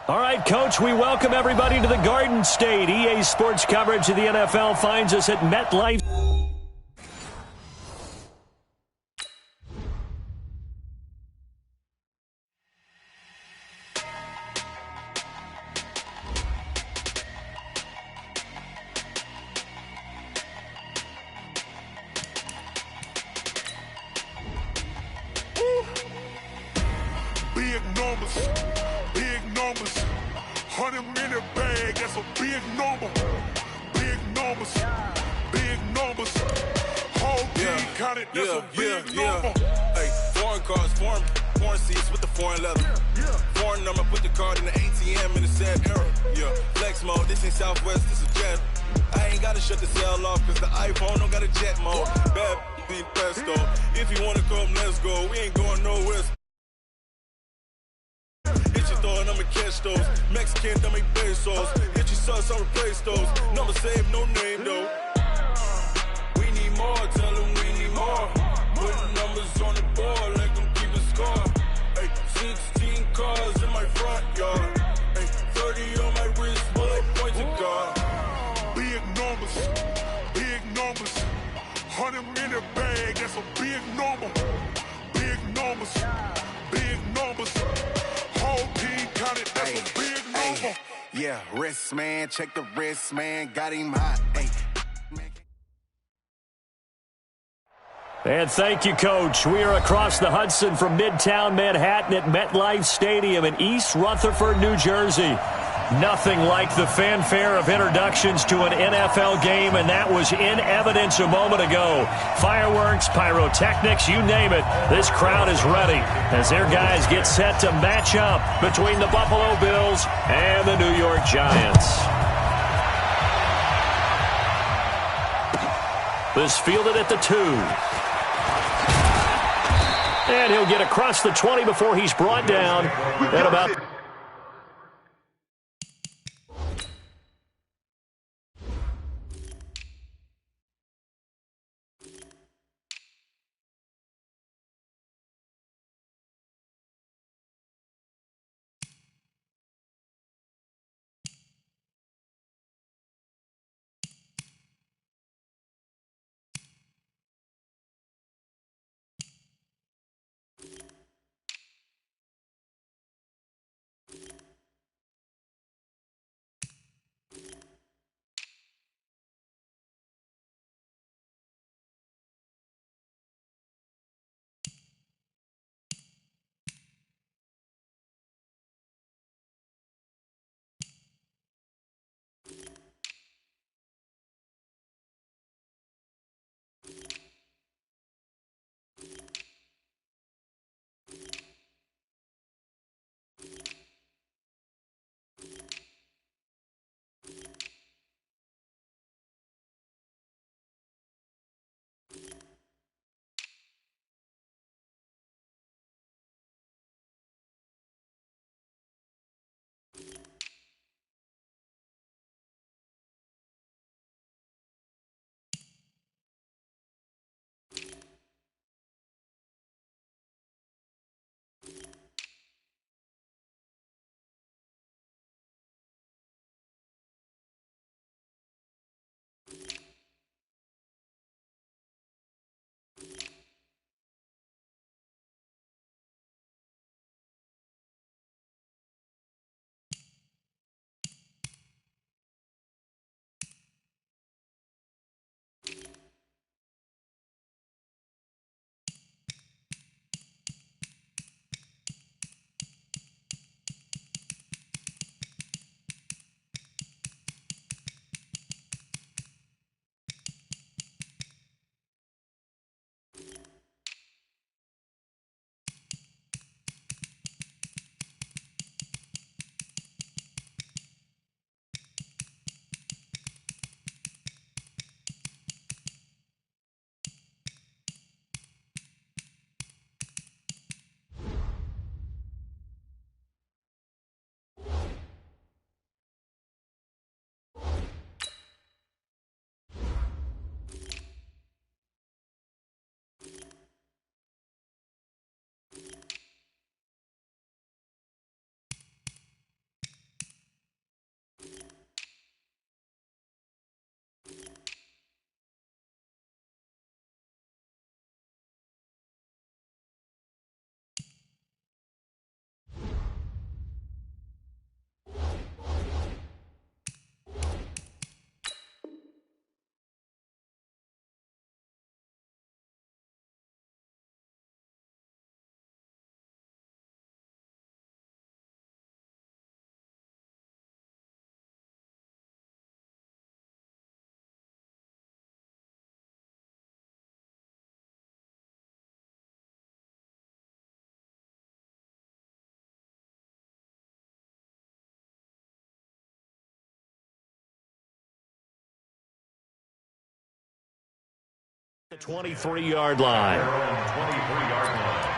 All right, Coach, we welcome everybody to the Garden State. EA Sports coverage of the NFL finds us at MetLife. Big numbers, big numbers. 100-minute bag, that's a big number. Big numbers, big numbers. Whole team counted, that's a big number. Hey, foreign cars, foreign seats with the foreign leather. Foreign number, put the card in the ATM in the sad era. Yeah, flex mode, this ain't Southwest, this is jet. I ain't gotta shut the cell off, cause the iPhone don't got a jet mode. Bad being pesto. If you wanna come, let's go. We ain't going nowhere. Hit your thought, I'ma catch those. Mexican, don't make pesos. Hit your sus, I'll replace those. Number save, no name though. We need more, tell them we need more. Putting numbers on the board like I'm keeping score. Hey, 16 cars in my front yard. Hey, 30 on my wrist, while I point to God. Big numbers, big numbers. 100-minute bag, that's a big number. Big numbers, big numbers. Whole team counted, that's a big number. Yeah, wrist man, check the wrist man, got him hot. Hey. And thank you, Coach. We are across the Hudson from Midtown Manhattan at MetLife Stadium in East Rutherford, New Jersey. Nothing like the fanfare of introductions to an NFL game, and that was in evidence a moment ago. Fireworks, pyrotechnics, you name it. This crowd is ready as their guys get set to match up between the Buffalo Bills and the New York Giants. This fielded at the 2. And he'll get across the 20 before he's brought down at about The 23-yard line. 23-yard line.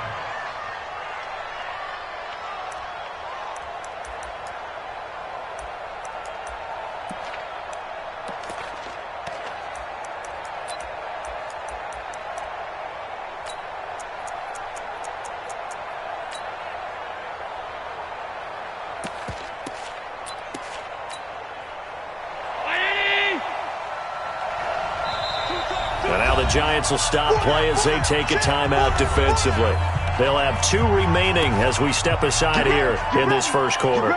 The Giants will stop play as they take a timeout defensively. They'll have 2 remaining as we step aside here in this first quarter.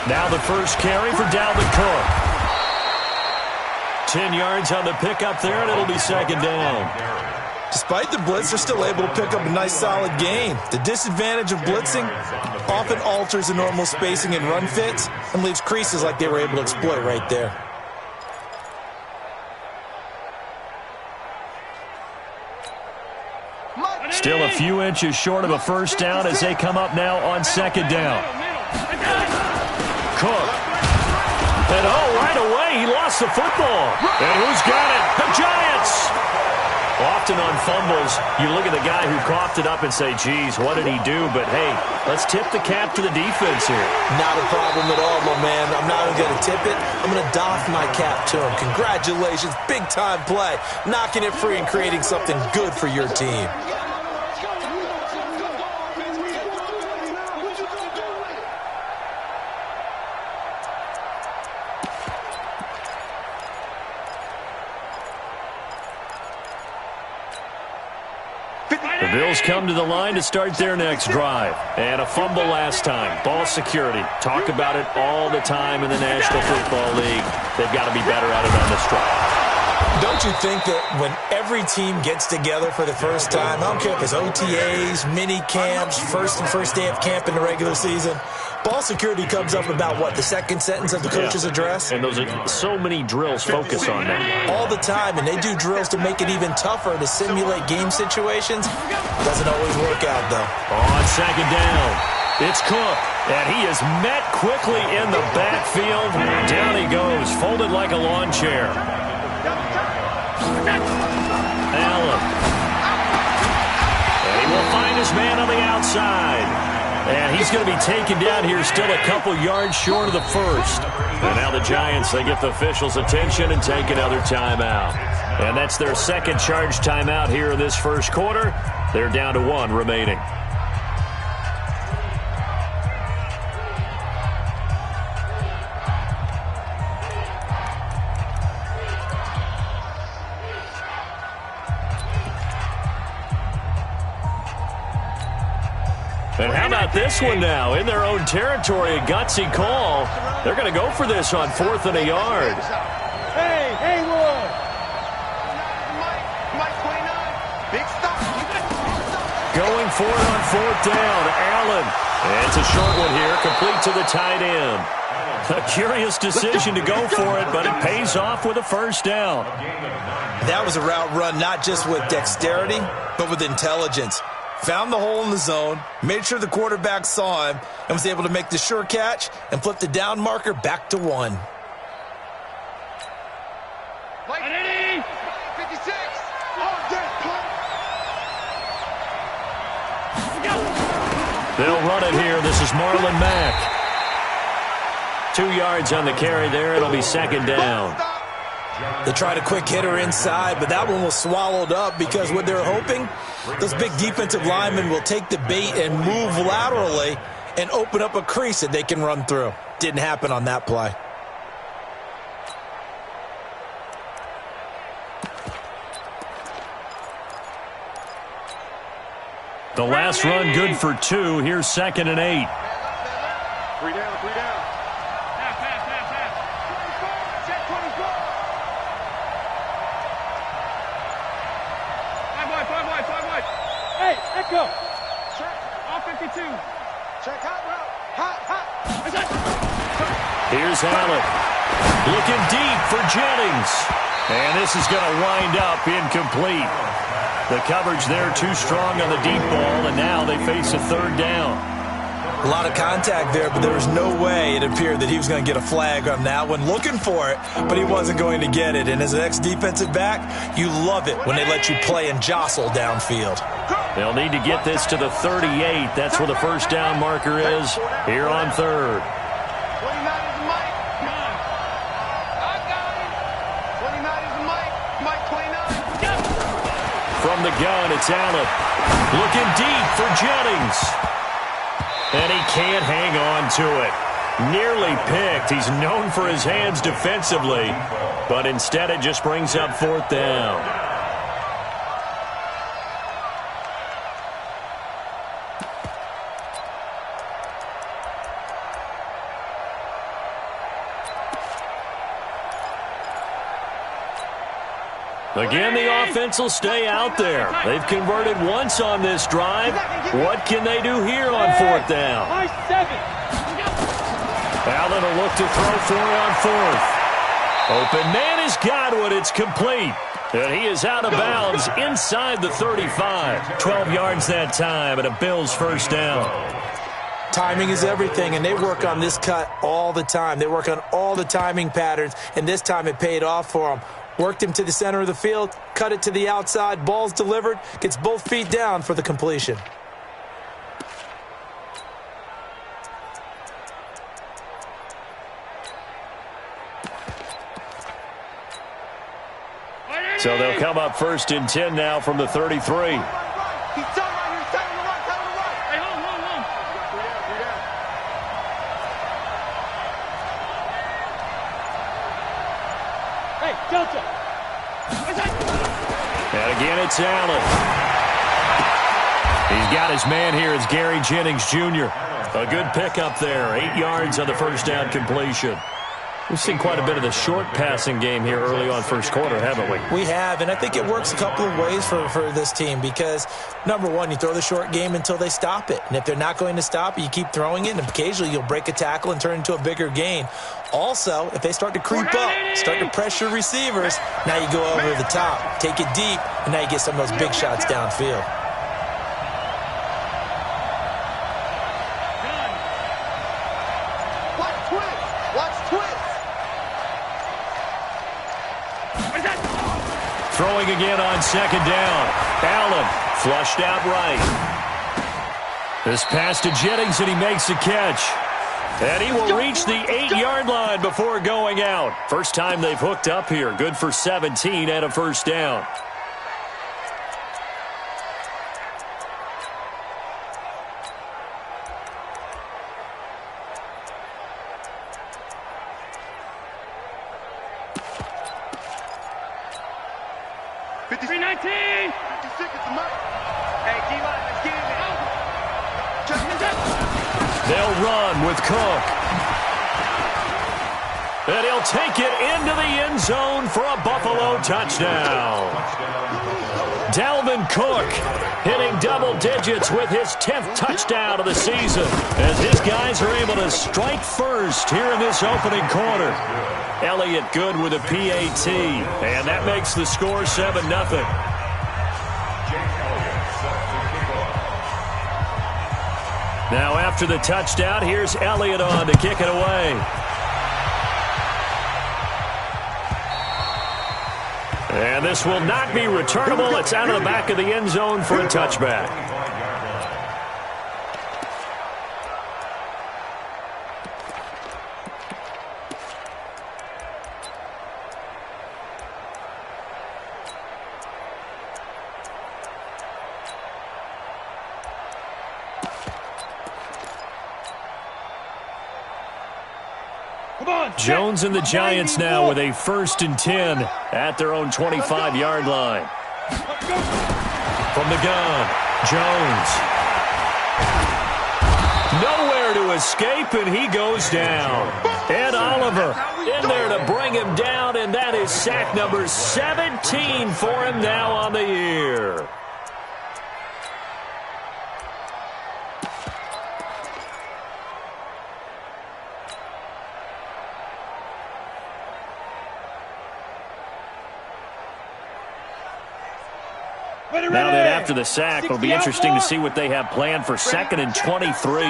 Now the first carry for Dalvin Cook. 10 yards on the pickup there, and it'll be second down. Despite the blitz, they're still able to pick up a nice, solid gain. The disadvantage of blitzing often alters the normal spacing and run fits and leaves creases like they were able to exploit right there. Still a few inches short of a first down as they come up now on second down. Cook. And right away, he lost the football. And who's got it? The Giants. Often on fumbles, you look at the guy who coughed it up and say, geez, what did he do? But, hey, let's tip the cap to the defense here. Not a problem at all, my man. I'm not even going to tip it. I'm going to doff my cap to him. Congratulations. Big-time play. Knocking it free and creating something good for your team. The Bills come to the line to start their next drive. And a fumble last time. Ball security. Talk about it all the time in the National Football League. They've got to be better at it on this drive. Don't you think that when every team gets together for the first time, I don't care if it's OTAs, mini camps, first day of camp in the regular season, ball security comes up about, what, the second sentence of the coach's address? And those are so many drills focus on that. All the time, and they do drills to make it even tougher to simulate game situations. Doesn't always work out, though. On second down, it's Cook, and he is met quickly in the backfield. Down he goes, folded like a lawn chair. Allen. And he will find his man on the outside. And he's going to be taken down here, still a couple yards short of the first. And now the Giants, they get the officials' attention and take another timeout. And that's their second charge timeout here in this first quarter. They're down to 1 remaining. And how about this one now? In their own territory, a gutsy call. They're going to go for this on 4th and a yard. Hey, Lord. Big stop. Going for it on 4th down. Allen. And it's a short one here, complete to the tight end. A curious decision to go for it, but it pays off with a first down. That was a route run not just with dexterity, but with intelligence. Found the hole in the zone, made sure the quarterback saw him, and was able to make the sure catch and flip the down marker back to 1. 56. They'll run it here. This is Marlon Mack. 2 yards on the carry there. It'll be second down. They tried a quick hitter inside, but that one was swallowed up because what they're hoping, those big defensive linemen will take the bait and move laterally and open up a crease that they can run through. Didn't happen on that play. The last run good for 2. Here's 2nd and 8. 3 down, 3 down. Pass. Check 24. 5 wide. Hey, Echo. Check. All 52. Check hot route. Hot. Here's Allen. Looking deep for Jennings. And this is going to wind up incomplete. The coverage there too strong on the deep ball, and now they face a 3rd down. A lot of contact there, but there was no way it appeared that he was going to get a flag on that one. Looking for it, but he wasn't going to get it. And as an ex-defensive back, you love it when they let you play and jostle downfield. They'll need to get this to the 38. That's where the first down marker is here on 3rd. 29 is Mike. I got it. 29 is Mike. Mike 29. From the gun, it's Allen. Looking deep for Jennings. And he can't hang on to it. Nearly picked. He's known for his hands defensively, but instead it just brings up 4th down. Again, the offense will stay out there. They've converted once on this drive. What can they do here on 4th down? Allen will look to throw for it on 4th. Open man has got one. It's complete. And he is out of bounds inside the 35. 12 yards that time and a Bills first down. Timing is everything, and they work on this cut all the time. They work on all the timing patterns, and this time it paid off for them. Worked him to the center of the field, cut it to the outside, ball's delivered, gets both feet down for the completion. So they'll come up 1st and 10 now from the 33. He's telling right here. Tell him to run. Hey, hold. Hey, Delta. And again, it's Allen. He's got his man here. It's Gary Jennings, Jr. A good pickup there. 8 yards on the first down completion. We've seen quite a bit of the short passing game here early on first quarter, haven't we? We have, and I think it works a couple of ways for this team because, number one, you throw the short game until they stop it. And if they're not going to stop it, you keep throwing it, and occasionally you'll break a tackle and turn into a bigger gain. Also, if they start to creep up, start to pressure receivers, now you go over the top, take it deep, and now you get some of those big shots downfield. Throwing again on 2nd down. Allen flushed out right. This pass to Jennings, and he makes the catch. And he will reach the 8-yard line before going out. First time they've hooked up here. Good for 17 and a first down. They'll run with Cook. And he'll take it into the end zone for a Buffalo touchdown. Dalvin Cook hitting double digits with his 10th touchdown of the season as his guys are able to strike first here in this opening quarter. Elliott good with a PAT, and that makes the score 7-0. Now after the touchdown, here's Elliott on to kick it away. And this will not be returnable. It's out of the back of the end zone for a touchback. Jones and the Giants now with a 1st and 10 at their own 25-yard line. From the gun, Jones. Nowhere to escape, and he goes down. Ed Oliver in there to bring him down, and that is sack number 17 for him now on the year. Now that after the sack, it'll be interesting to see what they have planned for 2nd and 23.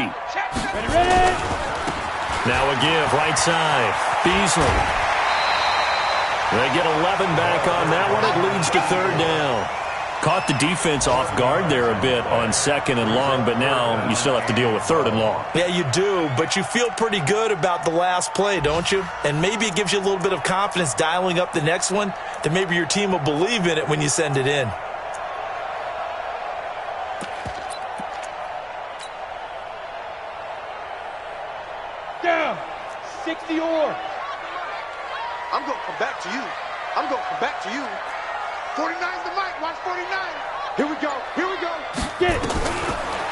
Now a give, right side. Beasley. They get 11 back on that one. It leads to 3rd down. Caught the defense off guard there a bit on 2nd and long, but now you still have to deal with 3rd and long. Yeah, you do, but you feel pretty good about the last play, don't you? And maybe it gives you a little bit of confidence dialing up the next one that maybe your team will believe in it when you send it in. Down. 60 or. I'm going to come back to you. I'm going to come back to you. 49's the mic. Watch 49. Here we go. Here we go. Get it.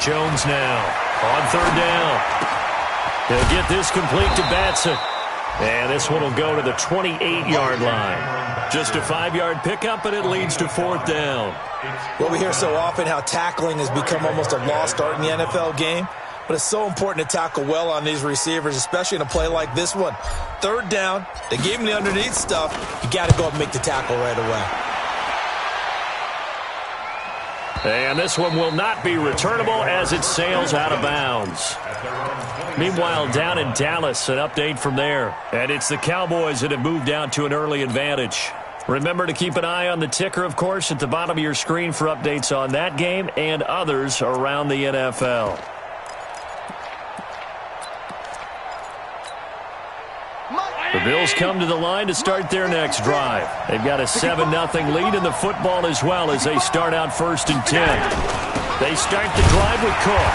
Jones now on 3rd down. He'll get this complete to Batson. And this one will go to the 28-yard line. Just a 5-yard pickup, and it leads to 4th down. Well, we hear so often how tackling has become almost a lost art in the NFL game. But it's so important to tackle well on these receivers, especially in a play like this one. 3rd down, they gave him the underneath stuff. You got to go up and make the tackle right away. And this one will not be returnable as it sails out of bounds. Meanwhile, down in Dallas, an update from there. And it's the Cowboys that have moved down to an early advantage. Remember to keep an eye on the ticker, of course, at the bottom of your screen for updates on that game and others around the NFL. The Bills come to the line to start their next drive. They've got a 7-0 lead in the football as well as they start out 1st and 10. They start the drive with Cook.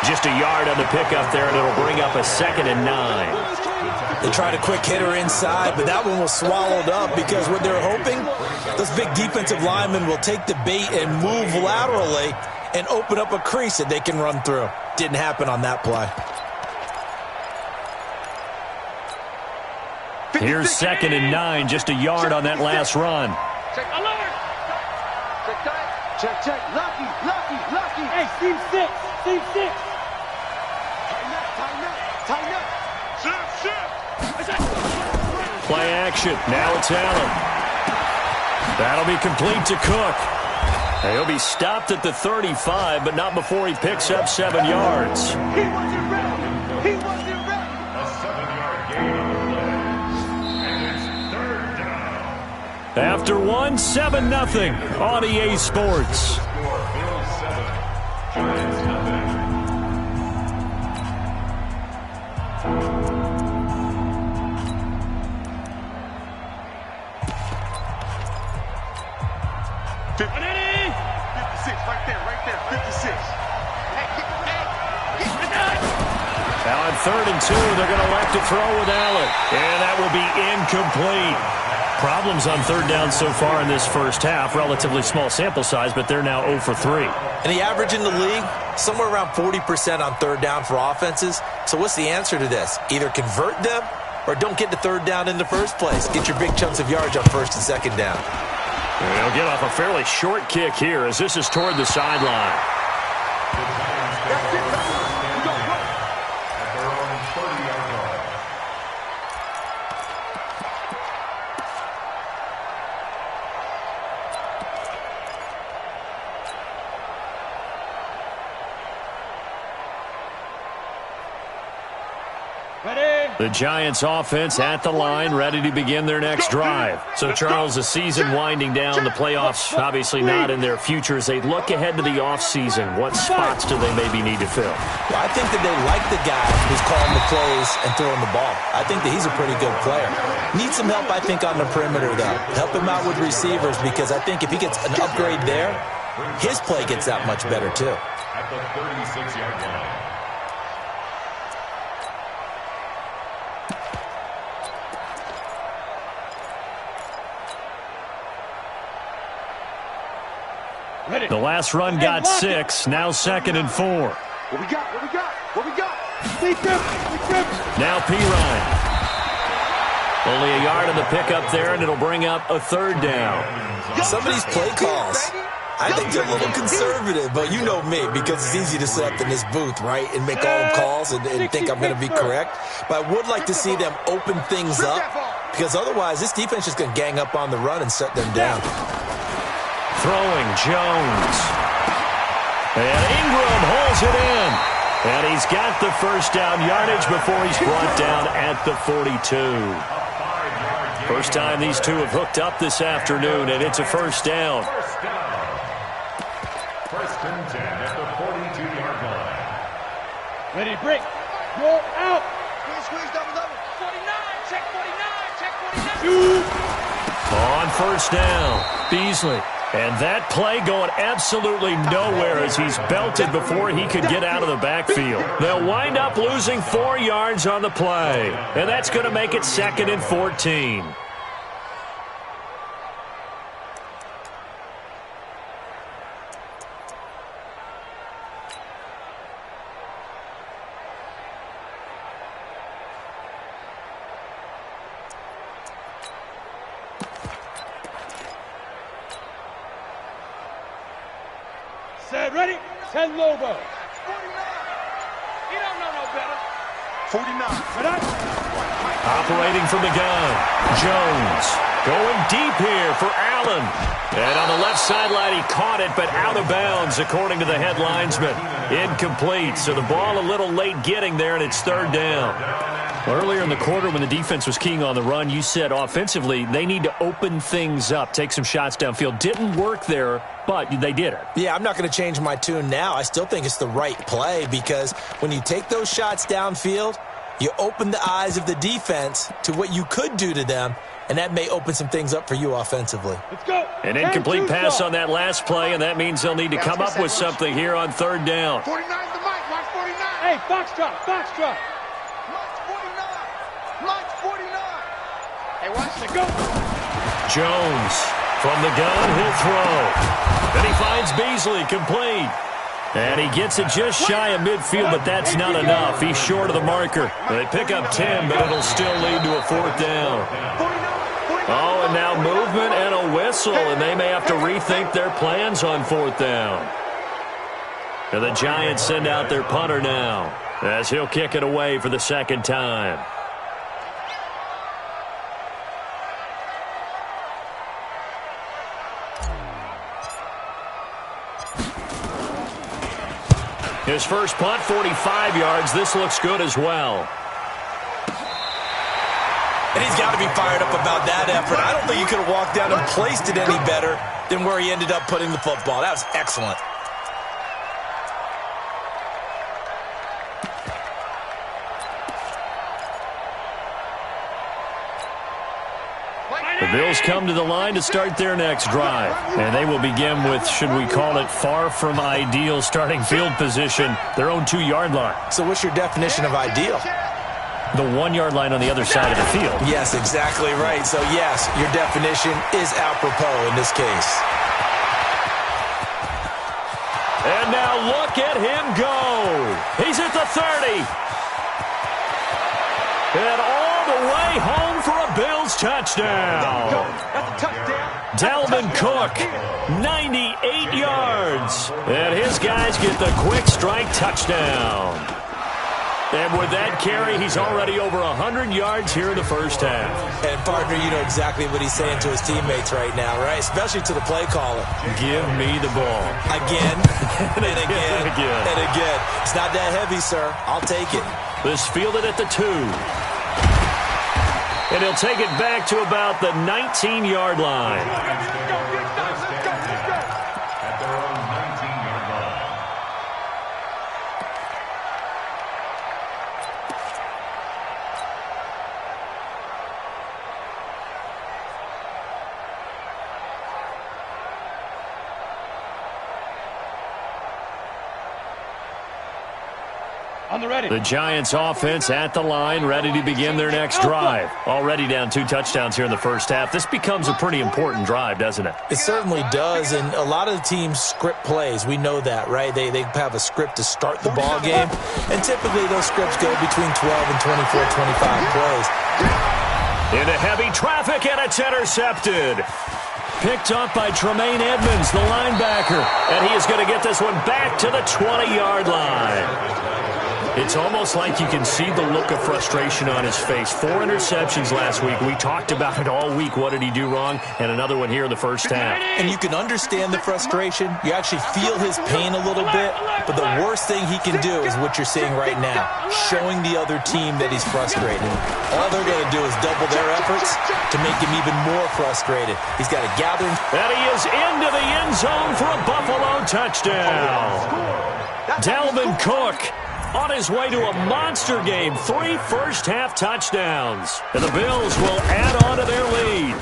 Just a yard on the pickup there, and it'll bring up a 2nd and 9. They tried a quick hitter inside, but that one was swallowed up because what they're hoping, those big defensive linemen will take the bait and move laterally and open up a crease that they can run through. Didn't happen on that play. Here's 2nd and 9, just a yard on that last run. Check alert. Check. Lucky. Hey, team 6. Tighten up. Shift. Play action. Now it's Allen. That'll be complete to Cook. He'll be stopped at the 35, but not before he picks up 7 yards. He wasn't ready. A 7-yard gain on the play. And it's 3rd down. After 7-0 on EA Sports. Bills 7, Giants 0. 56, right there, 56. Now on 3rd and 2, they're going to elect to throw with Allen. And that will be incomplete. Problems on 3rd down so far in this first half. Relatively small sample size, but they're now 0 for 3. And the average in the league, somewhere around 40% on 3rd down for offenses. So what's the answer to this? Either convert them or don't get to 3rd down in the first place. Get your big chunks of yards on 1st and 2nd down. They'll get off a fairly short kick here as this is toward the sideline. At their own 30-yard line. The Giants offense at the line, ready to begin their next drive. So, Charles, the season winding down, the playoffs obviously not in their future. As they look ahead to the offseason, what spots do they maybe need to fill? Well, I think that they like the guy who's calling the plays and throwing the ball. I think that he's a pretty good player. Needs some help, I think, on the perimeter, though. Help him out with receivers because I think if he gets an upgrade there, his play gets that much better, too. At the 36-yard line. The last run got 6. Now 2nd and 4. What we got? What we got? What we got? Now Pirine. Only a yard on the pickup there, and it'll bring up a 3rd down. Some of these play calls, I think they're a little conservative, but you know me, because it's easy to sit up in this booth, right, and make all the calls and think I'm going to be correct. But I would like to see them open things up, because otherwise this defense is going to gang up on the run and shut them down. Throwing Jones. And Ingram holds it in. And he's got the first down yardage before he's brought down at the 42. First time these two have hooked up this afternoon, and it's a first down. First and 10 at the 42-yard line. Ready, break. Roll out. Squeeze, double. 49, check 49, check 49. On first down, Beasley. And that play going absolutely nowhere as he's belted before he could get out of the backfield. They'll wind up losing 4 yards on the play. And that's going to make it 2nd and 14. Set, ready? 10 Lobo. 49. You don't know no better. 49. Ready? Operating from the gun, Jones going deep here for Allen. And on the left sideline, he caught it, but out of bounds, according to the head linesman. Incomplete, so the ball a little late getting there, and it's 3rd down. Earlier in the quarter when the defense was keying on the run, you said offensively they need to open things up, take some shots downfield. Didn't work there, but they did it. Yeah, I'm not going to change my tune now. I still think it's the right play because when you take those shots downfield, you open the eyes of the defense to what you could do to them, and that may open some things up for you offensively. Let's go. An incomplete pass on that last play, and that means they'll need to come up with something here on 3rd down. 49's the mic. Watch 49. Hey, Foxtrot, Foxtrot. March 49. Hey, watch the Go. Jones from the gun, he'll throw. Then he finds Beasley, complete. And he gets it just shy of midfield, but that's not enough. He's short of the marker. They pick up 10, but it'll still lead to a 4th down. Oh, and now movement and a whistle, and they may have to rethink their plans on 4th down. And the Giants send out their punter now, as he'll kick it away for the 2nd time. His first punt, 45 yards. This looks good as well. And he's got to be fired up about that effort. I don't think he could have walked down and placed it any better than where he ended up putting the football. That was excellent. The Bills come to the line to start their next drive. And they will begin with, should we call it, far from ideal starting field position, their own 2-yard line. So what's your definition of ideal? The 1-yard line on the other side of the field. Yes, exactly right. So, yes, your definition is apropos in this case. And now look at him go. He's at the 30. And all the way home for a Bills touchdown. That's a touchdown. Dalvin Cook, 98 yards. And his guys get the quick strike touchdown. And with that carry, he's already over 100 yards here in the first half. And, partner, you know exactly what he's saying to his teammates right now, right? Especially to the play caller. Give me the ball. Again, and again, and again. It's not that heavy, sir. I'll take it. This fielded at the 2. And he'll take it back to about the 19-yard line. At their own 19-yard line. The Giants offense at the line, ready to begin their next drive. Already down 2 touchdowns here in the first half. This becomes a pretty important drive, doesn't it? It certainly does, and a lot of the teams script plays. We know that, right? They have a script to start the ball game, and typically those scripts go between 12 and 24, 25 plays. Into heavy traffic, and it's intercepted. Picked up by Tremaine Edmonds, the linebacker. And he is going to get this one back to the 20-yard line. It's almost like you can see the look of frustration on his face. 4 interceptions last week. We talked about it all week. What did he do wrong? And another one here in the first half. And you can understand the frustration. You actually feel his pain a little bit. But the worst thing he can do is what you're seeing right now, showing the other team that he's frustrated. All they're going to do is double their efforts to make him even more frustrated. He's got to gather. And he is into the end zone for a Buffalo touchdown. Dalvin Cook on his way to a monster game. 3 first-half touchdowns. And the Bills will add on to their lead.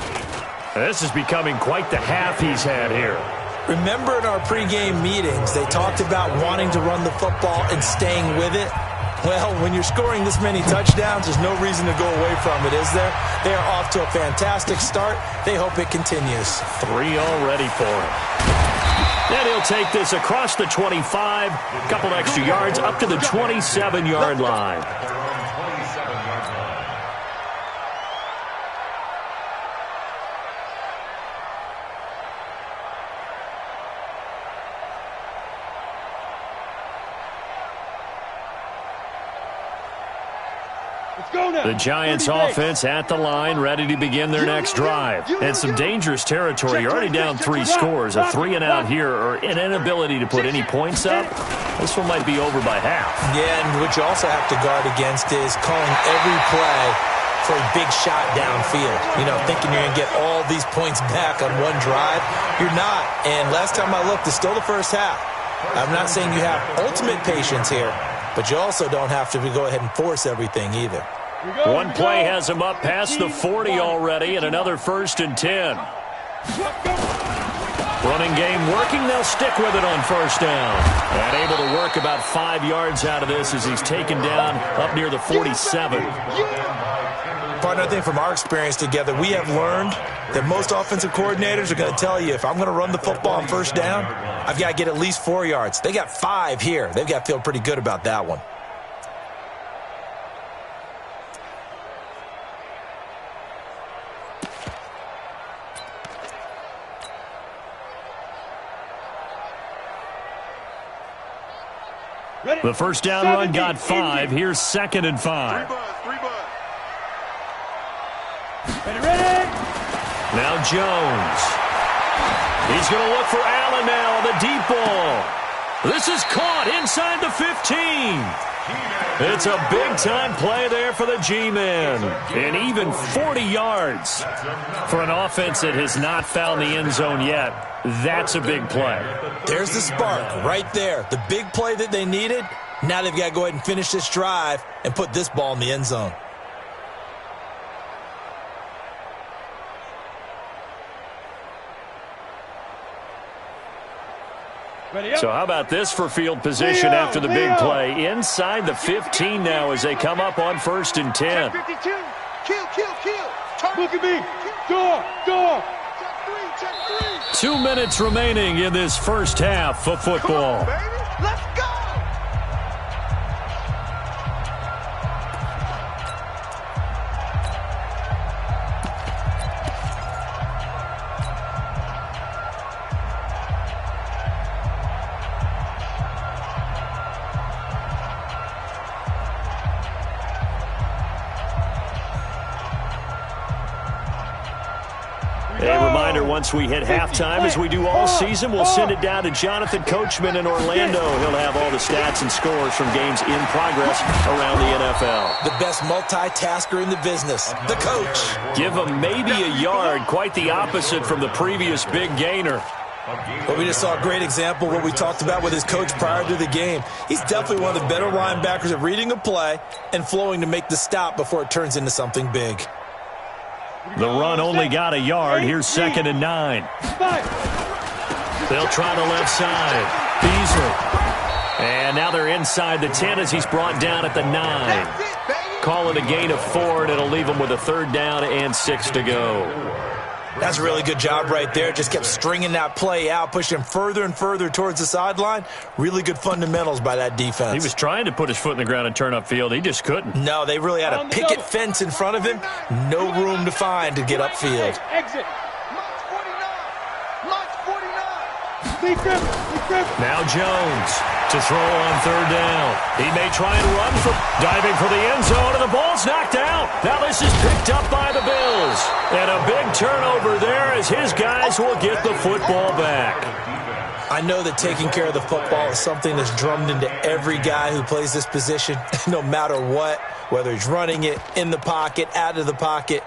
This is becoming quite the half he's had here. Remember in our pregame meetings, they talked about wanting to run the football and staying with it? Well, when you're scoring this many touchdowns, there's no reason to go away from it, is there? They are off to a fantastic start. They hope it continues. 3 already for him. And he'll take this across the 25, a couple extra yards, up to the 27-yard line. The Giants offense at the line, ready to begin their next drive. And some dangerous territory. You're already down 3 scores. A 3 and out here, or an inability to put any points up. This one might be over by half. Yeah, and what you also have to guard against is calling every play for a big shot downfield. You know, thinking you're going to get all these points back on one drive. You're not. And last time I looked, it's still the first half. I'm not saying you have ultimate patience here, but you also don't have to go ahead and force everything either. One play has him up past the 40 already, and another 1st and 10. Running game working. They'll stick with it on 1st down. And able to work about 5 yards out of this as he's taken down up near the 47. Partner, I think from our experience together, we have learned that most offensive coordinators are going to tell you, if I'm going to run the football on 1st down, I've got to get at least 4 yards. They got 5 here. They've got to feel pretty good about that one. The 1st down run got 5. Here's 2nd and 5. Now Jones. He's going to look for Allen now on the deep ball. This is caught inside the 15. It's a big-time play there for the G-men. And even 40 yards for an offense that has not found the end zone yet. That's a big play. There's the spark right there. The big play that they needed. Now they've got to go ahead and finish this drive and put this ball in the end zone. So how about this for field position after the big play? Inside the 15 now as they come up on 1st and 10. Look at me. Door. 2 minutes remaining in this first half of football. Let's go! A reminder, once we hit halftime, as we do all season, we'll send it down to Jonathan Coachman in Orlando. He'll have all the stats and scores from games in progress around the NFL. The best multitasker in the business, the coach. Give him maybe a yard, quite the opposite from the previous big gainer. But we just saw a great example of what we talked about with his coach prior to the game. He's definitely one of the better linebackers at reading a play and flowing to make the stop before it turns into something big. The run only got a yard. Here's 2nd and 9. They'll try the left side. Beasley. And now they're inside the 10 as he's brought down at the 9. Call it a gain of 4, and it'll leave him with a 3rd down and 6 to go. That's a really good job right there. Just kept stringing that play out, pushing him further and further towards the sideline. Really good fundamentals by that defense. He was trying to put his foot in the ground and turn upfield. He just couldn't. No, they really had a picket fence in front of him. No room to find to get upfield. Exit. Launch 49. Now Jones to throw on 3rd down. He may try and run for diving for the end zone, and the ball's knocked out. Now this is picked up by the Bills. And a big turnover there as his guys will get the football back. I know that taking care of the football is something that's drummed into every guy who plays this position, no matter what, whether he's running it, in the pocket, out of the pocket.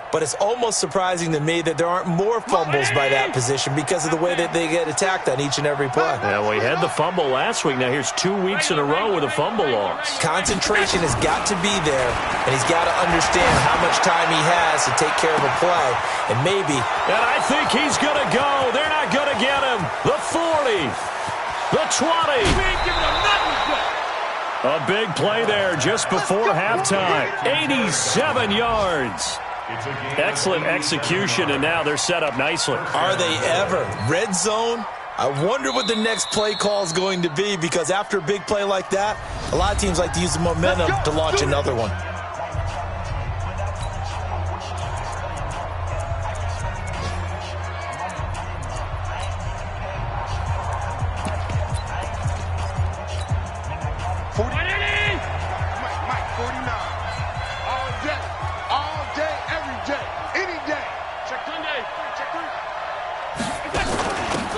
But it's almost surprising to me that there aren't more fumbles by that position because of the way that they get attacked on each and every play. Yeah, well, he had the fumble last week. Now here's 2 weeks in a row with a fumble loss. Concentration has got to be there, and he's got to understand how much time he has to take care of a play. And maybe... And I think he's going to go. They're not going to get him. The 40. The 20. We ain't giving him nothing. A big play there just before halftime. 87 yards. Excellent execution, and now they're set up nicely. Are they ever? Red zone? I wonder what the next play call is going to be, because after a big play like that, a lot of teams like to use the momentum to launch another one.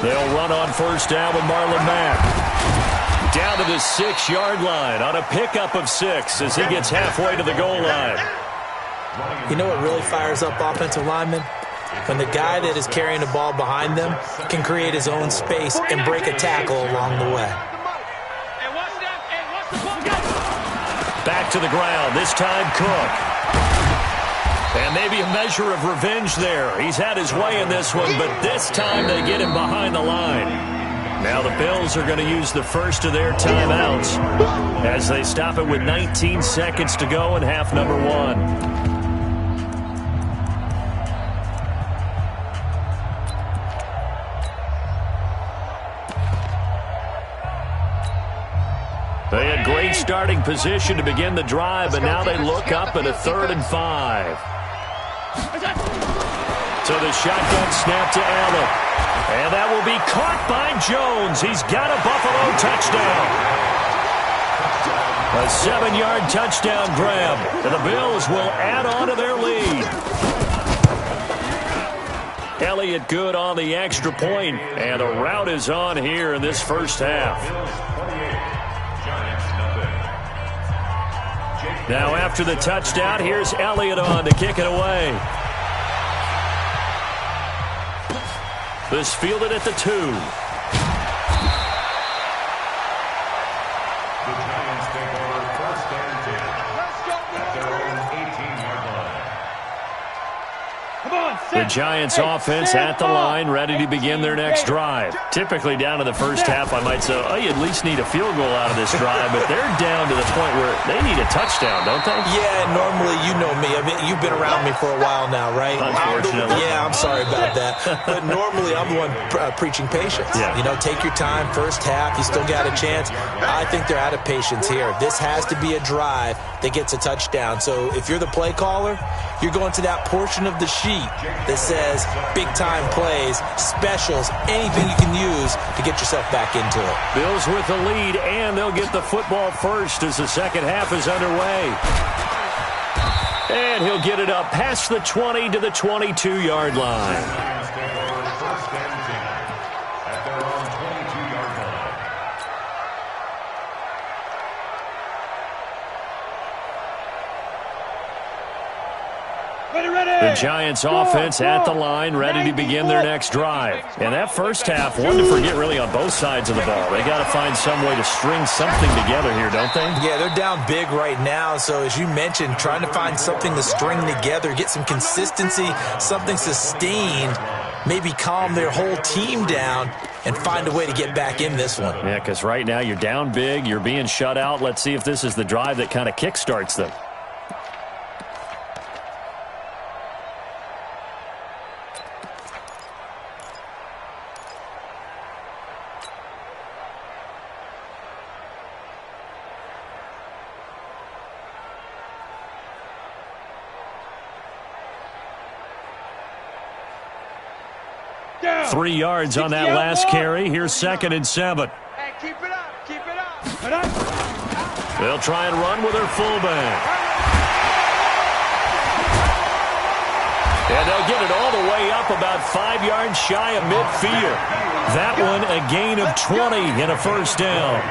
They'll run on 1st down with Marlon Mack. Down to the 6-yard line on a pickup of 6 as he gets halfway to the goal line. You know what really fires up offensive linemen? When the guy that is carrying the ball behind them can create his own space and break a tackle along the way. Back to the ground, this time Cook. And maybe a measure of revenge there. He's had his way in this one, but this time they get him behind the line. Now the Bills are going to use the first of their timeouts as they stop it with 19 seconds to go in half number 1. They had great starting position to begin the drive, but now they look up at a 3rd and 5. So the shotgun snap to Allen. And that will be caught by Jones. He's got a Buffalo touchdown. A 7-yard touchdown grab. And the Bills will add on to their lead. Elliott good on the extra point. And the rout is on here in this first half. Now after the touchdown, here's Elliott on to kick it away. This fielded at the 2. The Giants take over 1st and 10 at their own 18-yard line. Come on, The Giants offense at the line, ready to begin their next drive. Typically down to the first half, I might say, oh, you at least need a field goal out of this drive, but they're down to the point where they need a touchdown, don't they? Yeah, normally, you know me. I mean, you've been around me for a while now, right? Unfortunately. Yeah, I'm sorry about that. But normally, I'm the one preaching patience. Yeah. You know, take your time. First half, you still got a chance. I think they're out of patience here. This has to be a drive that gets a touchdown. So if you're the play caller, you're going to that portion of the sheet that says big-time plays, specials, anything you can use to get yourself back into it. Bills with the lead, and they'll get the football first as the second half is underway. And he'll get it up past the 20 to the 22-yard line. Giants take over 1st and 10 at their own 22-yard line. The Giants offense at the line, ready to begin their next drive. And that first half, one to forget really on both sides of the ball. They got to find some way to string something together here, don't they? Yeah, they're down big right now. So as you mentioned, trying to find something to string together, get some consistency, something sustained, maybe calm their whole team down. and find a way to get back in this one. Yeah, because right now you're down big, you're being shut out. Let's see if this is the drive that kind of kickstarts them. Down. 3 yards on that last carry. Here's 2nd and 7. Hey, keep it up. Keep it up. They'll try and run with their fullback. And they'll get it all the way up about 5 yards shy of midfield. That one a gain of 20 and a first down.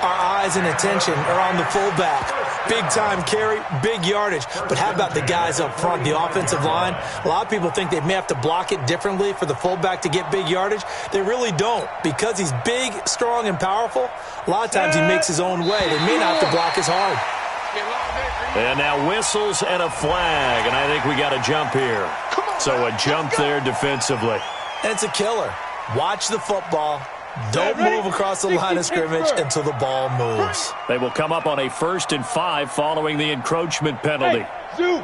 Our eyes and attention are on the fullback. Big time carry, big yardage. But how about the guys up front, the offensive line? A lot of people think they may have to block it differently for the fullback to get big yardage. They really don't. Because he's big, strong, and powerful, a lot of times he makes his own way. They may not have to block as hard. And now whistles and a flag. And I think we got a jump here. So a jump there defensively. And it's a killer. Watch the football. Don't move across the line of scrimmage until the ball moves. They will come up on a 1st and 5 following the encroachment penalty. Zoo.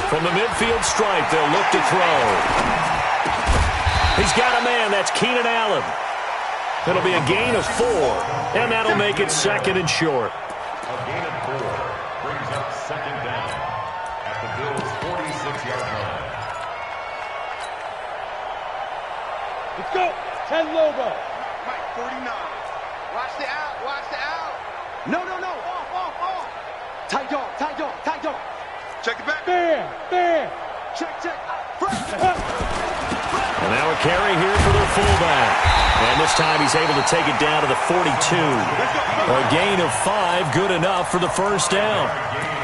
From the midfield stripe, they'll look to throw. He's got a man. That's Keenan Allen. It'll be a gain of 4, and that'll make it 2nd and short. A gain of 4 brings up 2nd down at the Bills' 46-yard line. Let's go. 10 Lobo. Mike, 49. Watch the out. Watch the out. No. Off. Tight dog. Check it back. Bam. Check. And now a carry here for their fullback. And this time he's able to take it down to the 42. A gain of 5, good enough for the first down.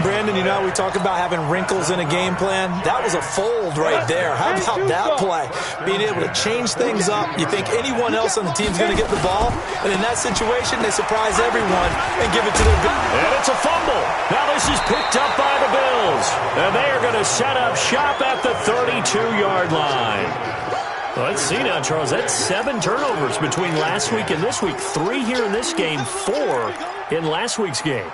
Brandon, you know, we talk about having wrinkles in a game plan. That was a fold right there. How about that play? Being able to change things up. You think anyone else on the team's going to get the ball? And in that situation, they surprise everyone and give it to their... And it's a fumble. Now this is picked up by the Bills. And they are going to set up shop at the 32-yard line. Well, let's see now, Charles. That's 7 turnovers between last week and this week. 3 here in this game, 4 in last week's game.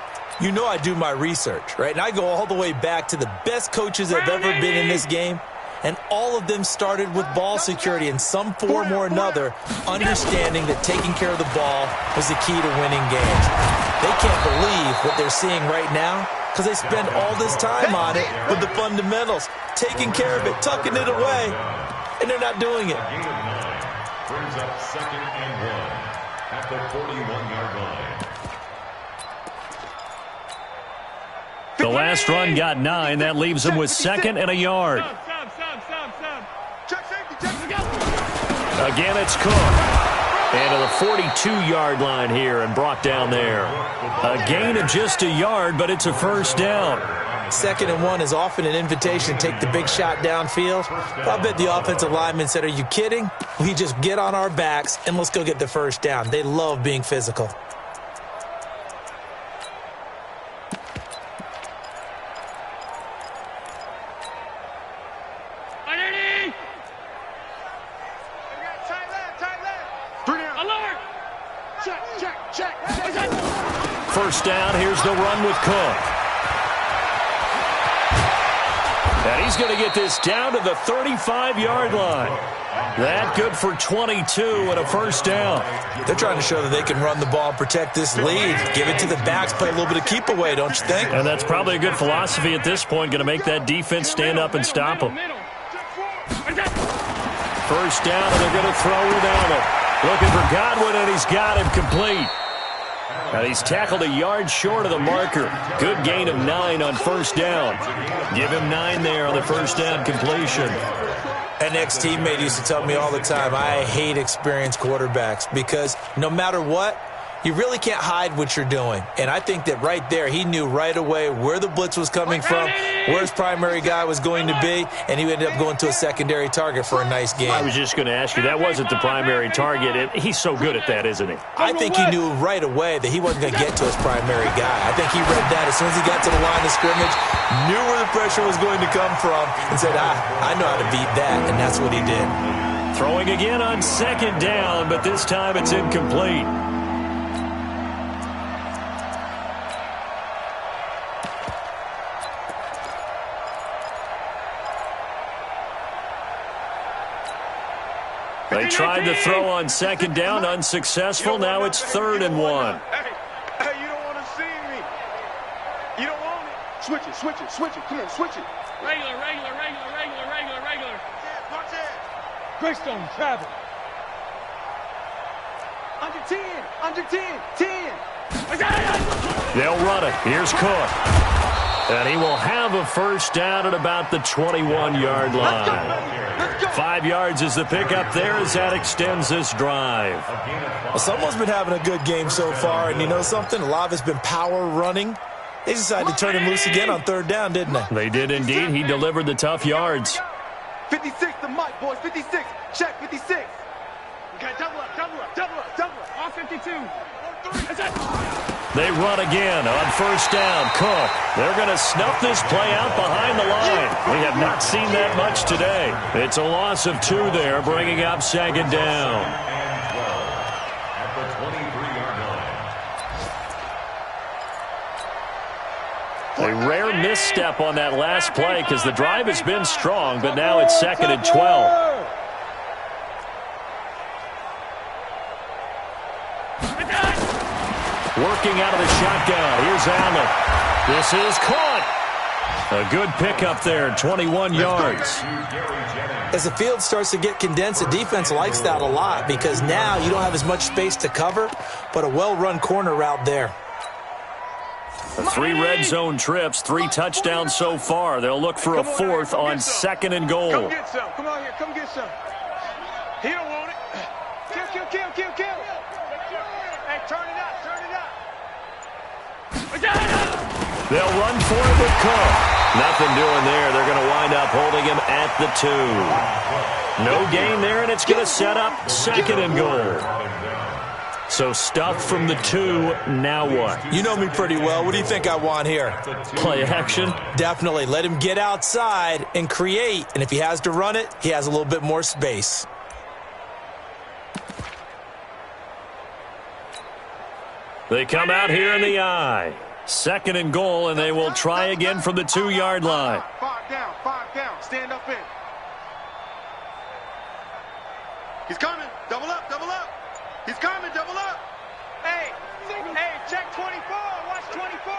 You know I do my research, right? And I go all the way back to the best coaches that have ever been in this game. And all of them started with ball security in some form or another, understanding that taking care of the ball was the key to winning games. They can't believe what they're seeing right now because they spend all this time on it with the fundamentals, taking care of it, tucking it away, and they're not doing it. A gain of 9 brings up 2nd and 1 at the 41-yard line. The last run got 9. That leaves them with 2nd and a yard. Check safety. Again, it's Cook. And to the 42-yard line here and brought down there. A gain of just a yard, but it's a first down. 2nd and 1 is often an invitation to take the big shot downfield. I bet the offensive lineman said, are you kidding? We just get on our backs and let's go get the first down. They love being physical. First down, here's the run with Cook. And he's going to get this down to the 35-yard line. That good for 22 and a first down. They're trying to show that they can run the ball and protect this lead. Give it to the backs, play a little bit of keep away, don't you think? And that's probably a good philosophy at this point, going to make that defense stand up and stop them. First down, and they're going to throw without him. Looking for Godwin, and he's got him complete. And he's tackled a yard short of the marker. Good gain of 9 on first down. Give him 9 there on the first down completion. An ex-teammate used to tell me all the time, I hate experienced quarterbacks because no matter what, you really can't hide what you're doing. And I think that right there, he knew right away where the blitz was coming from, where his primary guy was going to be, and he ended up going to a secondary target for a nice game. I was just going to ask you, that wasn't the primary target. And he's so good at that, isn't he? I think he knew right away that he wasn't going to get to his primary guy. I think he read that as soon as he got to the line of scrimmage, knew where the pressure was going to come from, and said, I know how to beat that, and that's what he did. Throwing again on second down, but this time it's incomplete. They tried to throw on second down, unsuccessful. Now it's 3rd and 1. Hey, you don't want to see me. You don't want it. Switch it. Come on, switch it. Regular. Punch it. Greystone, travel. Under 10. They'll run it. Here's Cook. And he will have a first down at about the 21-yard line. Let's go. 5 yards is the pickup there as that extends this drive. Well, someone's been having a good game so far, and you know something? A lot of it's been power running. They decided to turn him loose again on 3rd down, didn't they? They did indeed. He delivered the tough yards. 56, the mic, boys. 56. Check 56. Okay, double up. All 52. They run again on first down. Cook. They're going to snuff this play out behind the line. We have not seen that much today. It's a loss of 2 there, bringing up 2nd down. At the 23-yard line. A rare misstep on that last play because the drive has been strong, but now it's 2nd and 12. Working out of the shotgun. Here's Allen. This is caught. A good pickup there, 21 yards. As the field starts to get condensed, the defense likes that a lot because now you don't have as much space to cover, but a well-run corner route there. 3 red zone trips, 3 touchdowns so far. They'll look for a 4th on 2nd and goal. Come get some. Come on here. Come get some. He don't want it. Kill. Hey, turn it up. They'll run for it with Cook. Nothing doing there. They're going to wind up holding him at the 2. No gain there, and it's going to set up 2nd and goal. So stuff from the 2. Now what? You know me pretty well. What do you think I want here? Play action? Definitely. Let him get outside and create. And if he has to run it, he has a little bit more space. They come out here in the eye. 2nd and goal, and they will try again from the 2-yard line. 5 down. Stand up in. He's coming. Double up. He's coming. Double up. Hey, check 24. Watch 24.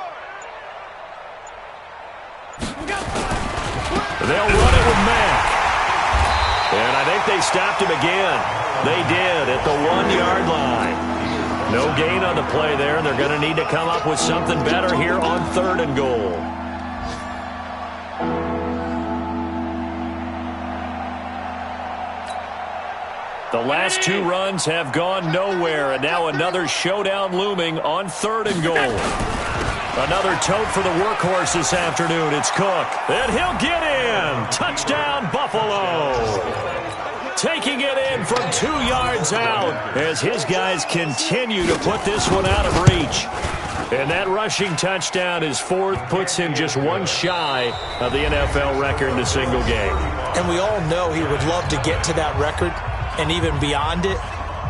They'll run it with Mack. And I think they stopped him again. They did at the 1-yard line. No gain on the play there. They're going to need to come up with something better here on 3rd and goal. The last 2 runs have gone nowhere, and now another showdown looming on 3rd and goal. Another tote for the workhorse this afternoon. It's Cook, and he'll get in. Touchdown, Buffalo. Taking it in from 2 yards out as his guys continue to put this one out of reach. And that rushing touchdown is 4th, puts him just 1 shy of the NFL record in a single game. And we all know he would love to get to that record and even beyond it,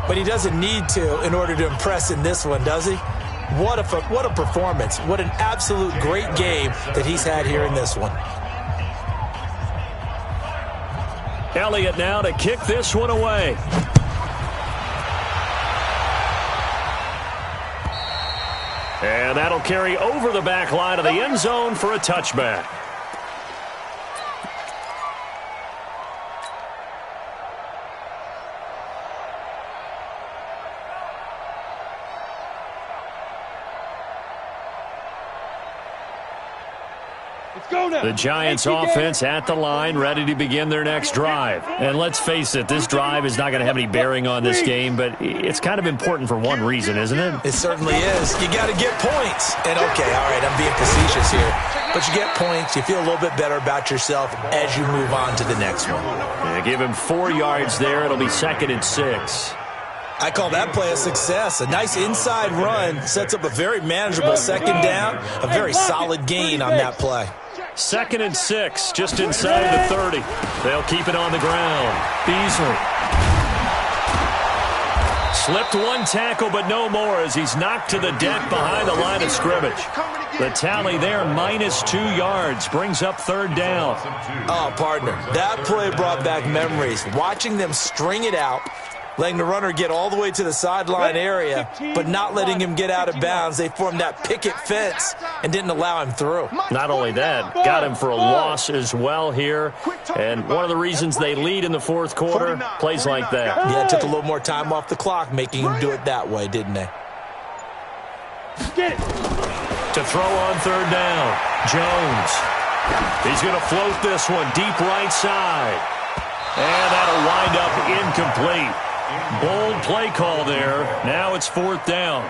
but he doesn't need to in order to impress in this one, does he? What a performance. What an absolute great game that he's had here in this one. Elliott now to kick this one away. And that'll carry over the back line of the end zone for a touchback. The Giants offense at the line, ready to begin their next drive. And let's face it, this drive is not going to have any bearing on this game, but it's kind of important for one reason, isn't it? It certainly is. You got to get points. And okay, all right, I'm being facetious here. But you get points, you feel a little bit better about yourself as you move on to the next one. Yeah, give him 4 yards there. It'll be 2nd and 6. I call that play a success. A nice inside run sets up a very manageable 2nd down, a very solid gain on that play. 2nd and 6, just inside the 30. They'll keep it on the ground. Beasley. Slipped one tackle, but no more as he's knocked to the deck behind the line of scrimmage. The tally there, -2 yards, brings up 3rd down. Oh, partner, that play brought back memories. Watching them string it out, letting the runner get all the way to the sideline area, but not letting him get out of bounds. They formed that picket fence and didn't allow him through. Not only that, got him for a loss as well here. And one of the reasons they lead in the 4th quarter, plays like that. Yeah, it took a little more time off the clock, making him do it that way, didn't they? Get it. To throw on 3rd down, Jones. He's going to float this one deep right side. And that'll wind up incomplete. Bold play call there. Now it's 4th down.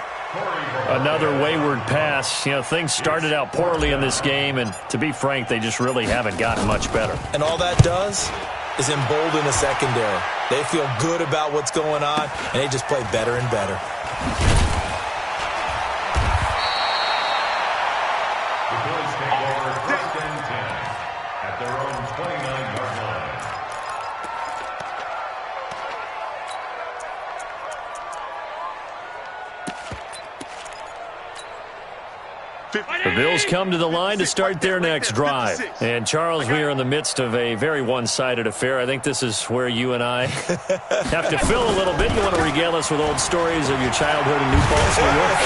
Another wayward pass. You know, things started out poorly in this game, and to be frank, they just really haven't gotten much better. And all that does is embolden the secondary. They feel good about what's going on, and they just play better and better. The Bills take over 1st and 10 at their own 29-yard line. The Bills come to the line to start their next drive. And, Charles, we are in the midst of a very one-sided affair. I think this is where you and I have to fill a little bit. You want to regale us with old stories of your childhood in New Paltz, New York?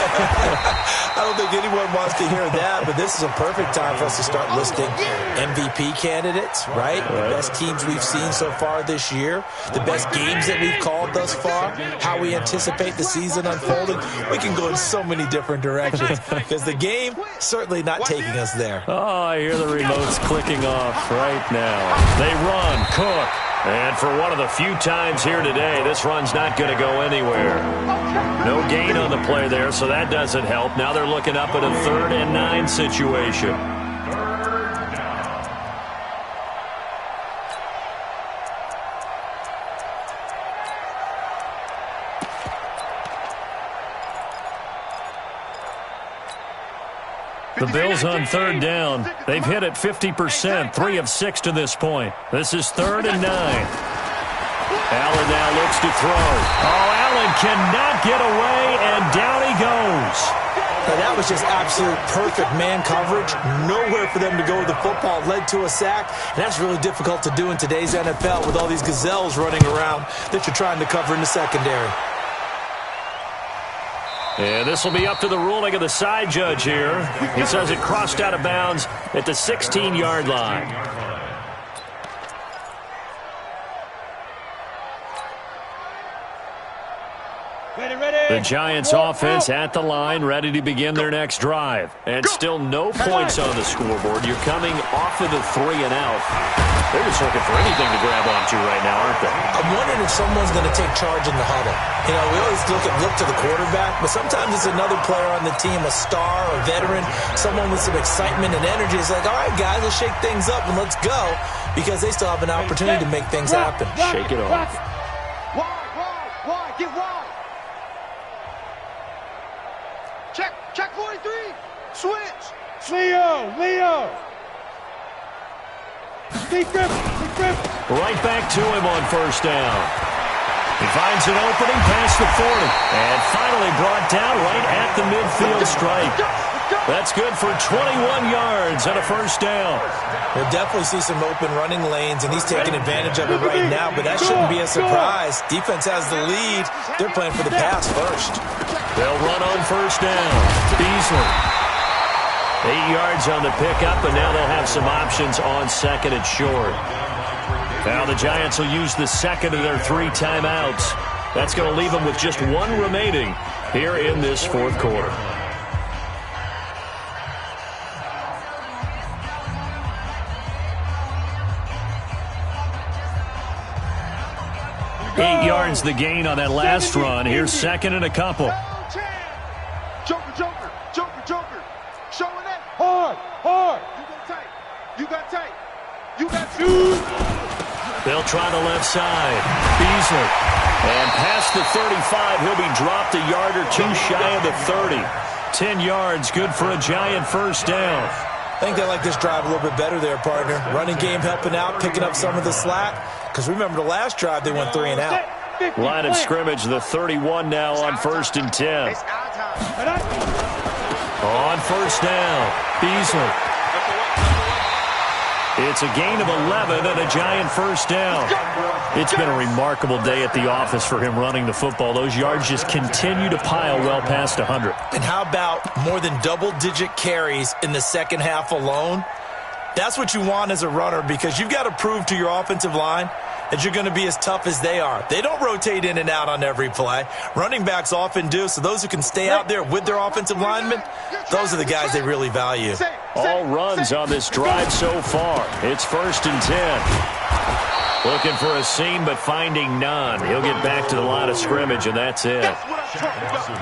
I don't think anyone wants to hear that, but this is a perfect time for us to start listing MVP candidates, right? The best teams we've seen so far this year, the best games that we've called thus far, how we anticipate the season unfolding. We can go in so many different directions because the game certainly not taking us there. Oh, I hear the remotes clicking off right now. They run, Cook. And for one of the few times here today, this run's not going to go anywhere. No gain on the play there, so that doesn't help. Now they're looking up at a 3rd and 9 situation. The Bills on 3rd down. They've hit it 50%, 3 of 6 to this point. This is 3rd and 9. Allen now looks to throw. Oh, Allen cannot get away, and down he goes. Now, that was just absolute perfect man coverage. Nowhere for them to go with the football. Led to a sack, and that's really difficult to do in today's NFL with all these gazelles running around that you're trying to cover in the secondary. And this will be up to the ruling of the side judge here. He says it crossed out of bounds at the 16-yard line. The Giants offense at the line, ready to begin their next drive. And still no points on the scoreboard. You're coming off of the 3 and out. They're just looking for anything to grab onto right now, aren't they? I'm wondering if someone's going to take charge in the huddle. You know, we always look to the quarterback, but sometimes it's another player on the team, a star, a veteran, someone with some excitement and energy. It's like, all right, guys, let's shake things up and let's go, because they still have an opportunity to make things happen. Shake it off. Wide, get wide. Check 43. Switch. Leo. Big grip. Right back to him on 1st down. He finds an opening past the 40. And finally brought down right at the midfield stripe. That's good for 21 yards and a 1st down. We'll definitely see some open running lanes, and he's taking advantage of it right now, but that shouldn't be a surprise. Defense has the lead. They're playing for the pass first. They'll run on 1st down. Beasley. 8 yards on the pickup, and now they'll have some options on 2nd and short. Now the Giants will use the 2nd of their 3 timeouts. That's going to leave them with just 1 remaining here in this 4th quarter. Eight yards the gain on that last run. Here's 2nd and a couple. Joker. Showing that. Hard. You got tight. Shoot. They'll try the left side. Beasley. And past the 35, he'll be dropped a yard or 2 shy of the 30. 10 yards, good for a Giant 1st down. I think they like this drive a little bit better there, partner. Running game helping out, picking up some of the slack. Because remember, the last drive, they went 3 and out. Line of scrimmage, the 31 now on 1st and 10. On 1st down, Beasley. It's a gain of 11 and a giant 1st down. It's been a remarkable day at the office for him running the football. Those yards just continue to pile well past 100. And how about more than double-digit carries in the second half alone? That's what you want as a runner, because you've got to prove to your offensive line that you're going to be as tough as they are. They don't rotate in and out on every play. Running backs often do, so those who can stay out there with their offensive linemen, those are the guys they really value. All runs on this drive so far. It's 1st and 10. Looking for a seam, but finding none. He'll get back to the line of scrimmage, and that's it.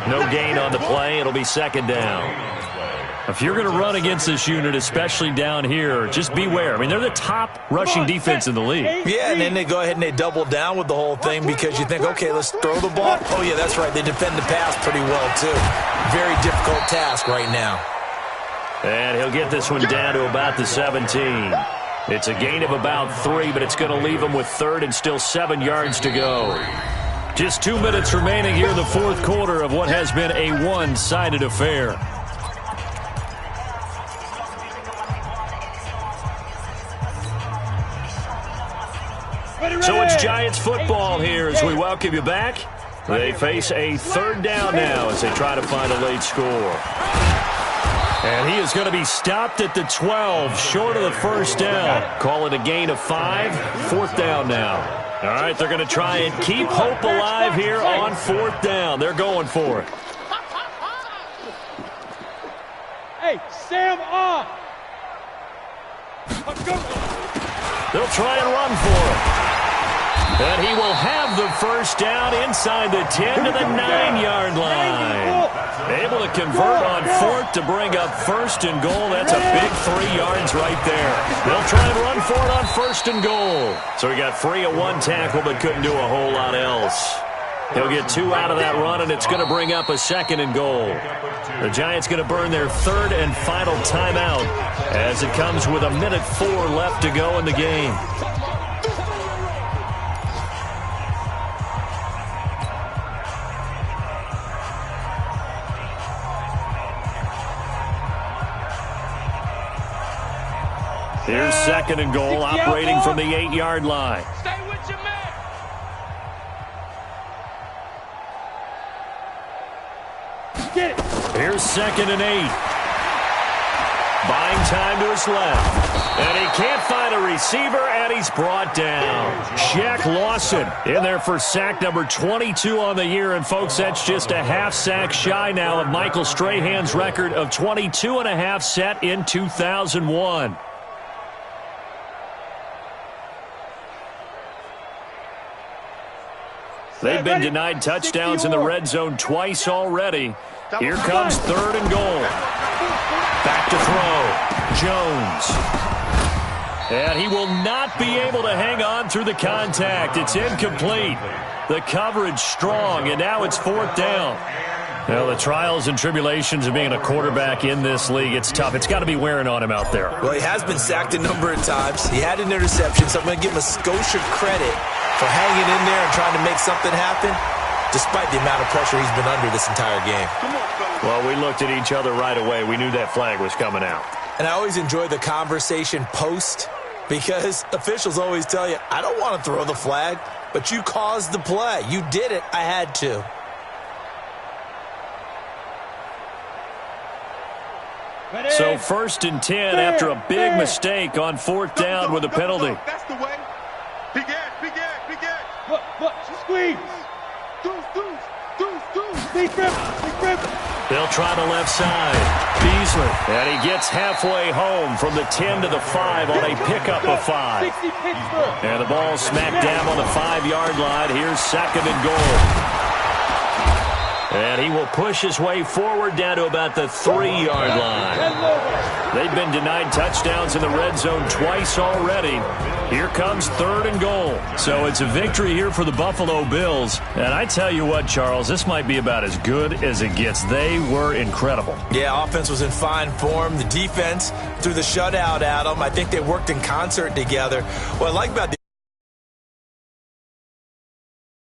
No gain on the play. It'll be 2nd down. If you're going to run against this unit, especially down here, just beware. I mean, they're the top rushing defense in the league. Yeah, and then they go ahead and they double down with the whole thing because you think, okay, let's throw the ball. Oh, yeah, that's right. They defend the pass pretty well, too. Very difficult task right now. And he'll get this one down to about the 17. It's a gain of about 3, but it's going to leave him with 3rd and still 7 yards to go. Just 2 minutes remaining here in the 4th quarter of what has been a one-sided affair. So it's Giants football here as we welcome you back. They face a 3rd down now as they try to find a late score. And he is going to be stopped at the 12, short of the 1st down. Call it a gain of 5, 4th down now. All right, they're going to try and keep hope alive here on 4th down. They're going for it. Hey, Sam off. They'll try and run for it. And he will have the 1st down inside the 10 to the 9-yard line. Able to convert on 4th to bring up 1st and goal. That's a big 3 yards right there. They'll try and run for it on 1st and goal. So he got free of 1 tackle but couldn't do a whole lot else. He'll get 2 out of that run, and it's going to bring up a 2nd and goal. The Giants going to burn their 3rd and final timeout as it comes with 1:04 left to go in the game. Here's 2nd and goal, operating from the 8-yard line. Stay with your man. Get it. Here's 2nd and 8. Buying time to his left. And he can't find a receiver, and he's brought down. Shaq Lawson in there for sack number 22 on the year. And, folks, that's just a half sack shy now of Michael Strahan's record of 22.5 set in 2001. They've been denied touchdowns in the red zone twice already. Here comes 3rd and goal. Back to throw. Jones. And he will not be able to hang on through the contact. It's incomplete. The coverage strong, and now it's 4th down. Well, the trials and tribulations of being a quarterback in this league, it's tough. It's got to be wearing on him out there. Well, he has been sacked a number of times. He had an interception, so I'm going to give him a Scotia credit for hanging in there and trying to make something happen, despite the amount of pressure he's been under this entire game. Well, we looked at each other right away. We knew that flag was coming out. And I always enjoy the conversation post, because officials always tell you, I don't want to throw the flag, but you caused the play. You did it. I had to. So 1st and 10 after a big mistake on 4th down with a penalty. That's the way. Big Ed. Look, squeeze. They'll try the left side. Beasley. And he gets halfway home from the 10 to the 5 on a pickup of 5. And the ball smacked down on the 5-yard line. Here's 2nd and goal. And he will push his way forward down to about the 3-yard line. They've been denied touchdowns in the red zone twice already. Here comes 3rd and goal. So it's a victory here for the Buffalo Bills. And I tell you what, Charles, this might be about as good as it gets. They were incredible. Yeah, offense was in fine form. The defense threw the shutout at them. I think they worked in concert together. What I like about the